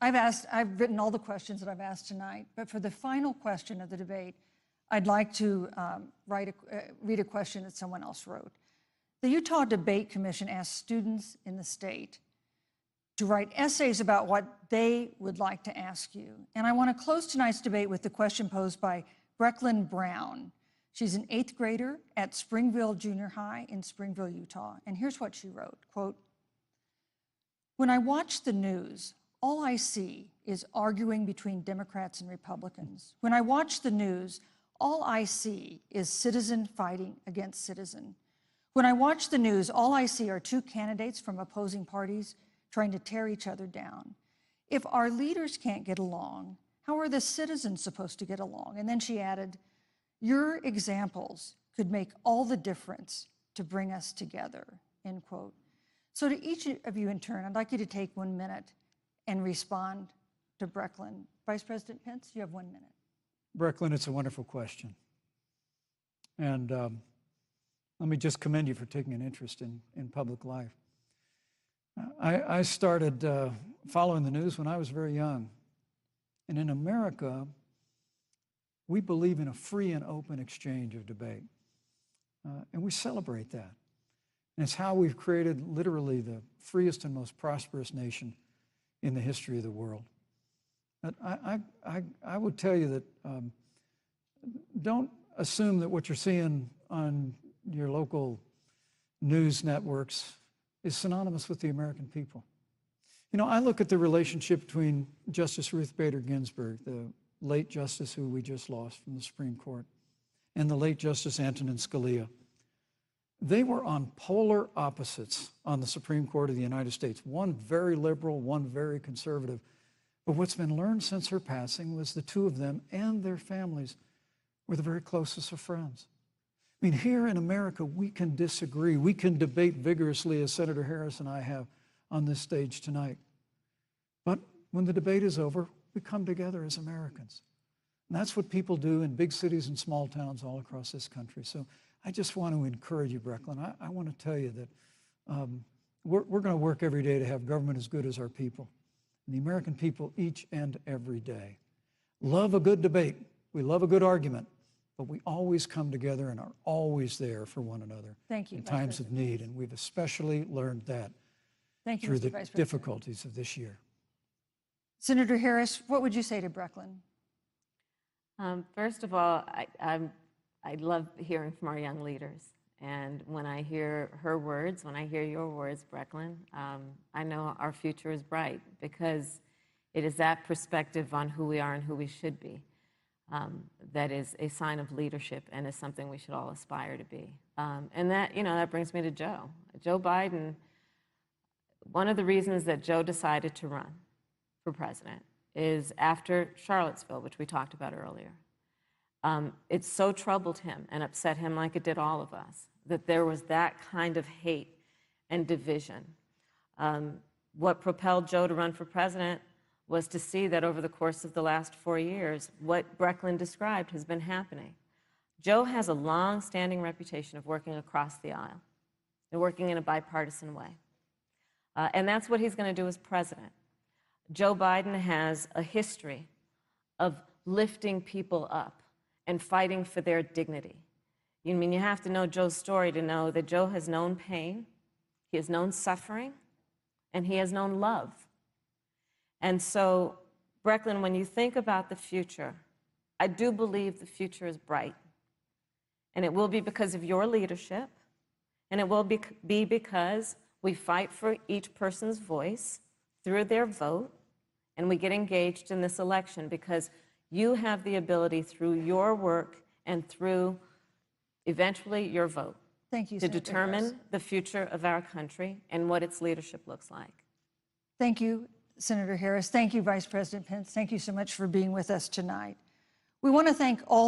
I've written all the questions that I've asked tonight, but for the final question of the debate, I'd like to read a question that someone else wrote. The Utah Debate Commission asked students in the state to write essays about what they would like to ask you. And I want to close tonight's debate with the question posed by Brecklin Brown. She's an 8th grader at Springville Junior High in Springville, Utah. And here's what she wrote, quote, "When I watch the news, all I see is arguing between Democrats and Republicans. When I watch the news, all I see is citizen fighting against citizen. When I watch the news, all I see are two candidates from opposing parties trying to tear each other down. If our leaders can't get along, how are the citizens supposed to get along?" And then she added, "Your examples could make all the difference to bring us together," end quote. So to each of you in turn, I'd like you to take 1 minute and respond to Brecklin. Vice President Pence, you have 1 minute. Brecklin, it's a wonderful question. And let me just commend you for taking an interest in public life. I started following the news when I was very young. And in America, we believe in a free and open exchange of debate. And we celebrate that. And it's how we've created literally the freest and most prosperous nation in the history of the world. But I would tell you that don't assume that what you're seeing on your local news networks is synonymous with the American people. You know, I look at the relationship between Justice Ruth Bader Ginsburg, the late justice who we just lost from the Supreme Court, and the late Justice Antonin Scalia. They were on polar opposites on the Supreme Court of the United States, one very liberal, one very conservative. But what's been learned since her passing was the two of them and their families were the very closest of friends. I mean, here in America, we can disagree. We can debate vigorously, as Senator Harris and I have on this stage tonight. But when the debate is over, we come together as Americans. And that's what people do in big cities and small towns all across this country. So I just want to encourage you, Brecklin. I want to tell you that we're going to work every day to have government as good as our people. And the American people each and every day love a good debate. We love a good argument. But we always come together and are always there for one another in times of need. And we've especially learned that through the difficulties of this year. Senator Harris, what would you say to Brecklin? First of all, I love hearing from our young leaders. And when I hear her words, when I hear your words, Brecklin, I know our future is bright because it is that perspective on who we are and who we should be. That is a sign of leadership and is something we should all aspire to be. And that, you know, that brings me to Joe. Joe Biden, one of the reasons that Joe decided to run for president is after Charlottesville, which we talked about earlier. It so troubled him and upset him like it did all of us, that there was that kind of hate and division. What propelled Joe to run for president was to see that over the course of the last 4 years, what Brecklin described has been happening. Joe has a long-standing reputation of working across the aisle and working in a bipartisan way. And that's what he's going to do as president. Joe Biden has a history of lifting people up and fighting for their dignity. You mean you have to know Joe's story to know that Joe has known pain, he has known suffering, and he has known love. And so, Brecklin, when you think about the future, I do believe the future is bright. And it will be because of your leadership, and it will be because we fight for each person's voice through their vote, and we get engaged in this election because you have the ability through your work and through eventually your vote to determine the future of our country and what its leadership looks like. Thank you, Senator Harris. Thank you, Vice President Pence. Thank you so much for being with us tonight. We want to thank all